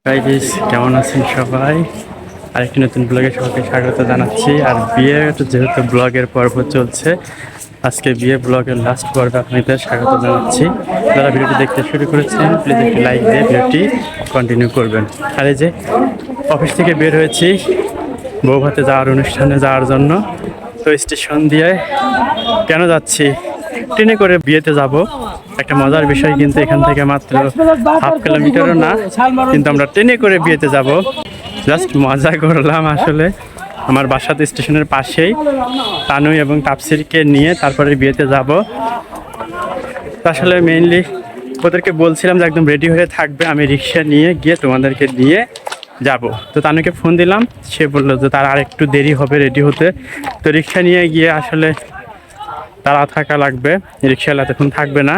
Guys, কেমন আছেন সবাই? আরেকটি নতুন ব্লগে সবাইকে স্বাগত জানাচ্ছি। আর বিয়ের যেহেতু ব্লগের পর্ব চলছে, আজকে বিয়ে ব্লগের লাস্ট পর্বে আপনাদের স্বাগত জানাচ্ছি। যারা ভিডিওটি দেখতে শুরু করেছেন প্লিজ একটি লাইক দিয়ে ভিডিওটি কন্টিনিউ করবেন। আর এই যে অফিস থেকে বের হয়েছি বৌভাতে যাওয়ার অনুষ্ঠানে যাওয়ার জন্য। তো স্টেশন দিয়ে কেন যাচ্ছি? ট্রেনে করে বিয়েতে যাব। একটা মজার বিষয়, কিন্তু এখান থেকে মাত্র হাফ কিলোমিটারও না, কিন্তু আমরা ট্রেনে করে বিয়েতে যাব। জাস্ট মজা করলাম। আসলে আমার বাসাতে স্টেশনের পাশেই তানু এবং তাপসিরকে নিয়ে তারপরে বিয়েতে যাব। আসলে মেইনলি ওদেরকে বলছিলাম যে একদম রেডি হয়ে থাকবে, আমি রিক্সা নিয়ে গিয়ে তোমাদেরকে নিয়ে যাব। তো তানুকে ফোন দিলাম, সে বললো যে তার আর একটু দেরি হবে রেডি হতে। তো রিক্সা নিয়ে গিয়ে আসলে তারা থাকা লাগবে, রিক্সাওয়ালা তখন থাকবে না।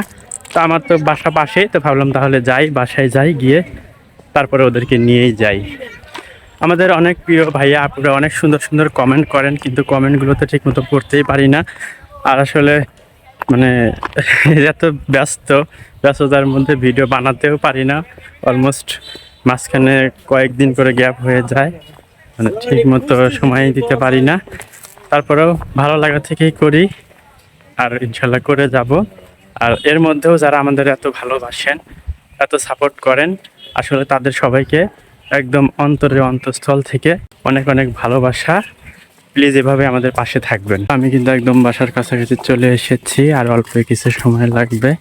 তো আমার তো বাসা পাশেই, তো ভাবলাম তাহলে যাই, বাসায় যাই, গিয়ে তারপরে ওদেরকে নিয়েই যাই। আমাদের অনেক প্রিয় ভাইয়া আপুরা অনেক সুন্দর সুন্দর কমেন্ট করেন, কিন্তু কমেন্টগুলো তো ঠিক মতো পড়তেই পারি না। আর আসলে মানে এত ব্যস্ততার মধ্যে ভিডিও বানাতেও পারি না। অলমোস্ট মাঝখানে কয়েকদিন করে গ্যাপ হয়ে যায়, মানে ঠিক মতো সময় দিতে পারি না। তারপরেও ভালো লাগা থেকেই করি, আর ইনশাল্লাহ করে যাব। আর এর মধ্যেও যারা আমাদের এত ভালোবাসেন, এত সাপোর্ট করেন, আসলে তাদের সবাইকে একদম অন্তরের অন্তঃস্থল থেকে অনেক অনেক ভালোবাসা। প্লিজ এভাবে আমাদের পাশে থাকবেন। আমি কিন্তু একদম বাসার কাছাকাছি চলে এসেছি, আর অল্প কিছু সময় লাগবে।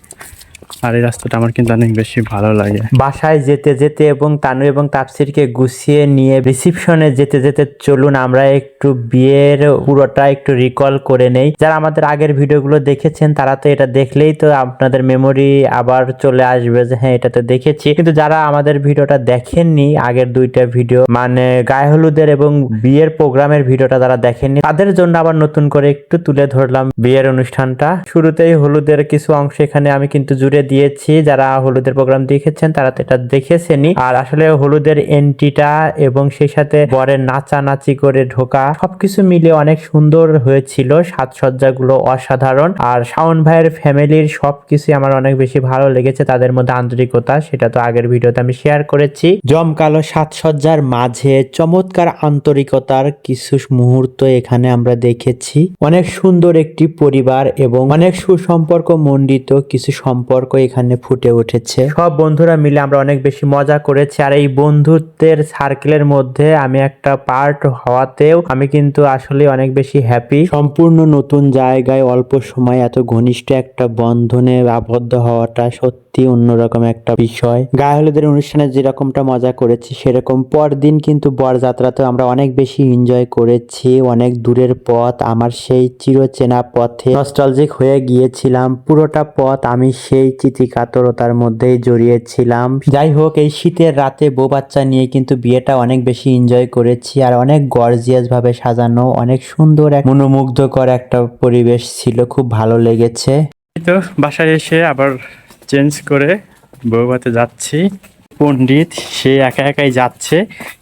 আর এই রাস্তাটা আমার কিন্তু অনেক বেশি ভালো লাগে। বাসায় যেতে যেতে এবং তানু এবং তাপসিরকে গুছিয়ে নিয়ে রিসিপশনে যেতে যেতে চলুন আমরা একটু বিয়ের পুরোটা একটু রিকল করে নেই। যারা আমাদের আগের ভিডিওগুলো দেখেছেন তারা তো এটা দেখলেই তো আপনাদের মেমোরি আবার চলে আসবে যে হ্যাঁ এটা তো দেখেছি। কিন্তু যারা আমাদের ভিডিওটা দেখেননি, আগের দুইটা ভিডিও মানে গায়ে হলুদের এবং বিয়ের প্রোগ্রামের ভিডিওটা যারা দেখেননি, তাদের জন্য আবার নতুন করে একটু তুলে ধরলাম বিয়ের অনুষ্ঠানটা। শুরুতেই হলুদের কিছু অংশ এখানে আমি কিন্তু জুড়ে দিয়েছি। যারা হলুদের প্রোগ্রাম দেখেছেন তারা তো এটা দেখেছেনই। আর আসলে হলুদের এন্ট্রিটা এবং সেই সাথে বরের নাচানাচি করে ঢোকা সবকিছু মিলে অনেক সুন্দর হয়েছিল। সাজসজ্জাগুলো অসাধারণ। আর শাওন ভাইয়ের ফ্যামিলির সবকিছু আমার অনেক বেশি ভালো লেগেছে, তাদের মধ্যে আন্তরিকতা, সেটা তো আগের ভিডিওতে আমি শেয়ার করেছি। জমকালো সাজসজ্জার মাঝে চমৎকার আন্তরিকতার কিছু মুহূর্ত এখানে আমরা দেখেছি। অনেক সুন্দর একটি পরিবার এবং অনেক সুসম্পর্ক মণ্ডিত কিছু সম্পর্ক এখানে ফুটে উঠেছে। সব বন্ধুরা মিলে আমরা অনেক বেশি মজা করেছি। আর এই বন্ধুত্বের সার্কেলের মধ্যে আমি একটা পার্ট হওয়াতেও আমি কিন্তু আসলে অনেক বেশি হ্যাপি। সম্পূর্ণ নতুন জায়গায় অল্প সময় এত ঘনিষ্ঠ একটা বন্ধনে আবদ্ধ হওয়াটা সত্যি অন্যরকম একটা বিষয়। গায়ে হলুদের অনুষ্ঠানে যেরকমটা মজা করেছি সেরকম পরদিন কিন্তু বরযাত্রাতেও আমরা অনেক বেশি এনজয় করেছি। অনেক দূরের পথ, আমার সেই চিরচেনা পথে নস্টালজিক হয়ে গিয়েছিলাম। পুরোটা পথ আমি সেই চিতিকাতরতার মধ্যেই জড়িয়েছিলাম। যাই হোক, এই শীতের রাতে বউ বাচ্চা নিয়ে কিন্তু বিয়েটা অনেক বেশি এনজয় করেছি। আর অনেক গর্জিয়াস ভাবে সাজানো, অনেক সুন্দর এক মনোমুগ্ধকর একটা পরিবেশ ছিল, খুব ভালো লেগেছে। তো বাসায় এসে আবার চেঞ্জ করে বৌভাতে যাচ্ছি। পণ্ডিত সে একা একাই যাচ্ছে,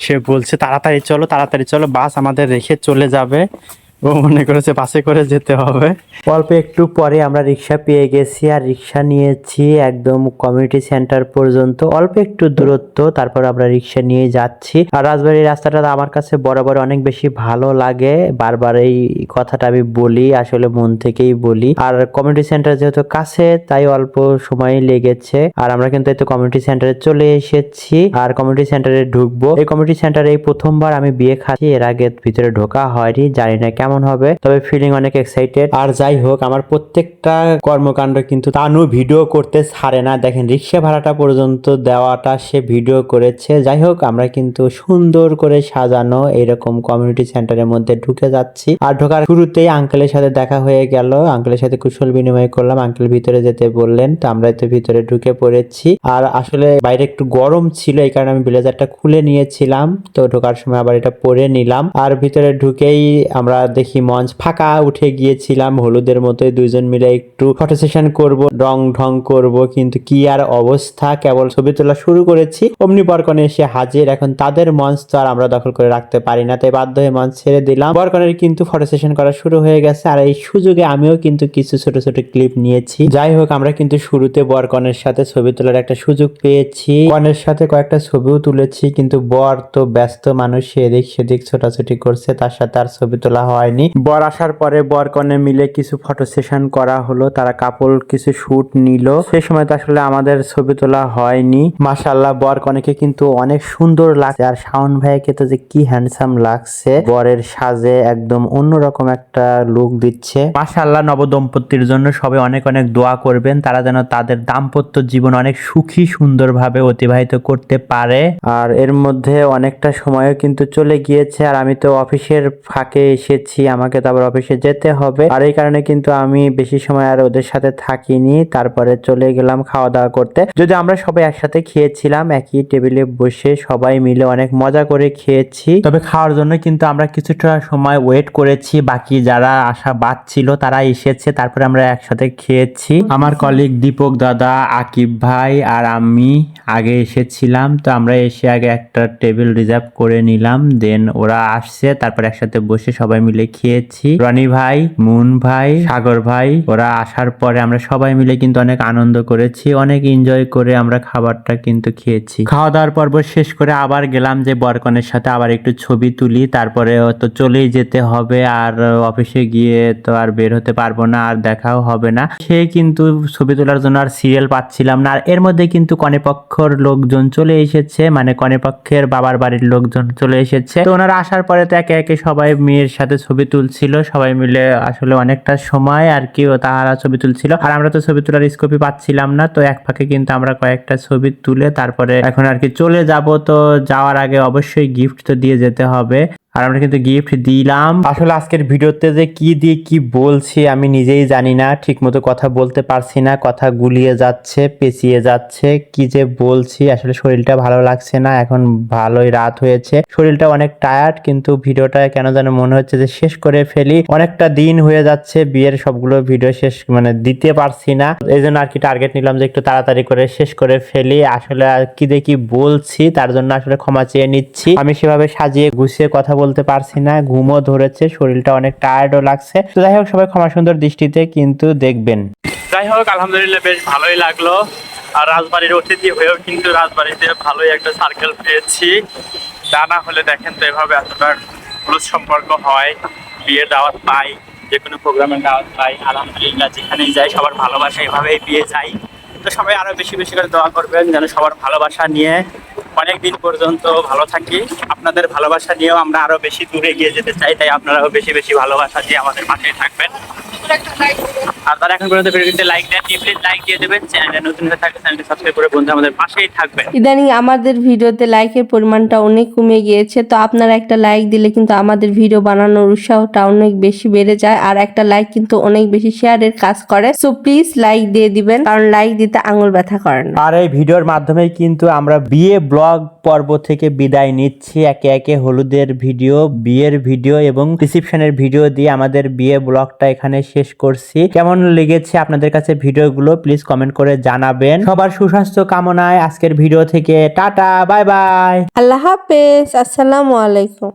সে বলছে তাড়াতাড়ি চলো তাড়াতাড়ি চলো, বাস আমাদের রেখে চলে যাবে। ও মনে করেছে বাসে করে যেতে হবে। অল্প একটু পরে আমরা রিক্সা পেয়ে গেছি, আর রিক্সা নিয়েছি একদম কমিউনিটি সেন্টার পর্যন্ত, অল্প একটু দূরত্ব। তারপর আমরা রিক্সা নিয়ে যাচ্ছি। আর রাজবাড়ির রাস্তাটা আমার কাছে বরাবর অনেক বেশি ভালো লাগে, বারবার এই কথাটা আমি বলি, আসলে মন থেকেই বলি। আর কমিউনিটি সেন্টার যেহেতু কাছে তাই অল্প সময় লেগেছে। আর আমরা কিন্তু এই তো কমিউনিটি সেন্টারে চলে এসেছি, আর কমিউনিটি সেন্টারে ঢুকবো। এই কমিউনিটি সেন্টারে এই প্রথমবার আমি বিয়ে খাচ্ছি, এর আগে ভিতরে ঢোকা হয়নি, জানি না কেমন হবে, তবে ফিলিং অনেক এক্সাইটেড। আর যাই হোক, আমার প্রত্যেকটা কর্মকাণ্ড কিন্তু তানু ভিডিও করতে ছাড়ে না। দেখেন রিক্সা ভাড়াটা পর্যন্ত দেওয়াটা সে ভিডিও করেছে। যাই হোক, আমরা কিন্তু সুন্দর করে সাজানো এরকম কমিউনিটি সেন্টারের মধ্যে ঢুকে যাচ্ছি। আর ঢোকার শুরুতেই আঙ্কেলের সাথে দেখা হয়ে গেল, আঙ্কেলের সাথে কুশল বিনিময় করলাম, আঙ্কেল ভিতরে যেতে বললেন, তো আমরা তো ভিতরে ঢুকে পড়েছি। আর আসলে বাইরে একটু গরম ছিল, এই কারণে আমি ব্লেজারটা খুলে নিয়েছিলাম, তো ঢোকার সময় আবার এটা পরে নিলাম। আর ভিতরে ঢুকেই আমরা দেখি মঞ্চ ফাঁকা উঠে গিয়েছিলাম, হলুদের মতোই দুইজন মিলে একটু ফটো সেশন করব, রং ঢং করব, কিন্তু কি আর অবস্থা, কেবল ছবি তোলা শুরু করেছি অমনি বরকনে এসে হাজির। এখন তাদের মঞ্চ তো আর আমরা দখল করে রাখতে পারি না, তাই বাধ্য হয়ে মঞ্চ ছেড়ে দিলাম। বরকনের কিন্তু ফটো সেশন করা শুরু হয়ে গেছে, আর এই সুযোগে আমিও কিন্তু কিছু ছোট ছোট ক্লিপ নিয়েছি। যাই হোক, আমরা কিন্তু শুরুতে বরকনের সাথে ছবি তোলার একটা সুযোগ পেয়েছি, কনের সাথে কয়েকটা ছবিও তুলেছি, কিন্তু বর তো ব্যস্ত মানুষ, এদিক সেদিক ছোটাছুটি করছে, তার সাথে আর ছবি তোলা হয়নি। বর আসার পরে বর কনে মিলে কিছু ফটো সেশন করা হলো, তারা কাপড় কিছু শুট নিল, সেই সময় তো আসলে আমাদের ছবি তোলা হয়নি। মাশাআল্লাহ বর কনেকে কিন্তু অনেক সুন্দর লাগছে, আর শাওন ভাইকে তো যে কি হ্যান্ডসাম লাগছে, বরের সাজে একদম অন্যরকম একটা লুক দিচ্ছে। মাশাআল্লাহ নবদম্পতির জন্য সবাই অনেক অনেক দোয়া করবেন, তারা যেন তাদের দাম্পত্য জীবন অনেক সুখী সুন্দরভাবে অতিবাহিত করতে পারে। আর এর মধ্যে অনেকটা সময়ও কিন্তু চলে গিয়েছে, আর আমি তো অফিসের ফাঁকে এসেছি, আমাকে তো আবার অফিসে যেতে হবে, আর এই কারণে কিন্তু আমি বেশি সময় আর ওদের সাথে থাকিনি। তারপরে চলে গেলাম খাওয়া দাওয়া করতে, যদি আমরা সবাই একসাথে খেয়েছিলাম, একই টেবিলে বসে সবাই মিলে অনেক মজা করে খেয়েছি। তবে খাওয়ার জন্য কিন্তু আমরা কিছুটা সময় ওয়েট করেছি, বাকি যারা আসা বাদ ছিল তারা এসেছে, তারপরে আমরা একসাথে খেয়েছি। আমার কলিগ দীপক দাদা, আকিব ভাই আর আমি আগে এসেছিলাম, তো আমরা এসে আগে একটা টেবিল রিজার্ভ করে নিলাম, দেন ওরা আসছে, তারপর একসাথে বসে সবাই মিলে খেয়েছি। রনি ভাই, মুন ভাই, সাগর ভাই ওরা আসার পরে আমরা সবাই মিলে কিন্তু অনেক আনন্দ করেছি, অনেক এনজয় করে আমরা খাবারটা কিন্তু খেয়েছি। খাওয়া দাওয়ার পর্ব শেষ করে আবার গেলাম যে বরকনের সাথে আবার একটু ছবি তুলি, তারপরে তো চলেই যেতে হবে, আর অফিসে গিয়ে তো আর বের হতে পারবো না, আর দেখাও হবে না। সে কিন্তু ছবি তোলার জন্য আর সিরিয়াল পাচ্ছিলাম না, আর এর মধ্যে কিন্তু কনেপক্ষর লোকজন চলে এসেছে, মানে কনেপক্ষের বাবার বাড়ির লোকজন চলে এসেছে। তো ওনারা আসার পরে তো একে একে সবাই মেয়ের সাথে ছবি তুলছিল, সবাই মিলে আসলে অনেকটা সময় আর কি তারা ছবি তুলছিল, আর আমরা তো ছবি তোলার স্কোপই পাচ্ছিলাম না, তো এক ফাঁকে কিন্তু আমরা কয়েকটা ছবি তুলে তারপরে এখন আর কি চলে যাব। তো যাওয়ার আগে অবশ্যই গিফট তো দিয়ে যেতে হবে, আর আমরা কিন্তু গিফট দিলাম। আসলে আজকের ভিডিওতে যে কি দিয়ে কি বলছি আমি নিজেই জানি না, ঠিক মতো কথা বলতে পারছি না, কথা গুলিয়ে যাচ্ছে, পেঁচিয়ে যাচ্ছে, কি যে বলছি, আসলে শরীরটা ভালো লাগছে না, এখন ভালোই রাত হয়েছে, শরীরটা অনেক টায়ার্ড, কিন্তু ভিডিওটা কেন যেন মনে হচ্ছে যে শেষ করে ফেলি, অনেকটা দিন হয়ে যাচ্ছে, বিয়ের সবগুলো ভিডিও শেষ মানে দিতে পারছি না, এই জন্য আর কি টার্গেট নিলাম যে একটু তাড়াতাড়ি করে শেষ করে ফেলি। আসলে আর কি দিয়ে কি বলছি তার জন্য আসলে ক্ষমা চেয়ে নিচ্ছি, আমি সেভাবে সাজিয়ে গুছিয়ে কথা বলতে পারছি না, ঘুমও ধরেছে, শরীরটা অনেক টায়ার্ডও লাগছে। তো যাই হোক, সবাই ক্ষমা সুন্দর দৃষ্টিতে কিন্তু দেখবেন। যাই হোক আলহামদুলিল্লাহ বেশ ভালোই লাগলো, আর রাজবাড়ির অতিথি হয়েও কিন্তু রাজবাড়িতে ভালোই একটা সার্কেল পেয়েছি। তা না হলে দেখেন তো এভাবে এতটা ক্লোজ সম্পর্ক হয়, বিয়ের দাওয়াত পাই, যে কোনো প্রোগ্রামের দাওয়াত পাই, আলহামদুলিল্লাহ যেখানেই যাই সবার ভালোবাসা এভাবেই বিয়ে যাই। তো সবাই আরও বেশি বেশি করে দোয়া করবেন যেন সবার ভালোবাসা নিয়ে অনেক দিন পর্যন্ত ভালো থাকি। আপনাদের ভালোবাসা নিয়েও আমরা আরও বেশি দূরে গিয়ে যেতে চাই, তাই আপনারাও বেশি বেশি ভালোবাসা দিয়ে আমাদের পাশেই থাকবেন। আর তারা এখন পর্যন্ত ভিডিওতে লাইক দেন, প্লিজ লাইক দিয়ে দেবেন, চ্যানেলে নতুন হয়ে থাকলে চ্যানেলটি সাবস্ক্রাইব করে বন্ধু আমাদের পাশেই থাকবেন। ইদানিং আমাদের ভিডিওতে লাইকের পরিমাণটা অনেক কমে গিয়েছে, তো আপনারা একটা লাইক দিলে কিন্তু আমাদের ভিডিও বানানোর উৎসাহটা অনেক বেশি বেড়ে যায়, আর একটা লাইক কিন্তু অনেক বেশি শেয়ারের কাজ করে। সো প্লিজ লাইক দিয়ে দিবেন, কারণ লাইক দিতে আঙুল ব্যথা করে না। আর এই ভিডিওর মাধ্যমে কিন্তু আমরা বিয়ে ব্লগ পর্ব থেকে বিদায় নিচ্ছি, একে একে হলুদের ভিডিও, বিয়ের ভিডিও এবং রিসেপশনের ভিডিও দিয়ে আমাদের বিয়ে ব্লগটা এখানে শেষ করছি। কেমন লেগেছে আপনাদের কাছে ভিডিওগুলো প্লিজ কমেন্ট করে জানাবেন। সবার সুস্বাস্থ্য কামনায় আজকের ভিডিও থেকে টাটা, বাই বাই, আল্লাহ হাফেজ, আসসালামু আলাইকুম।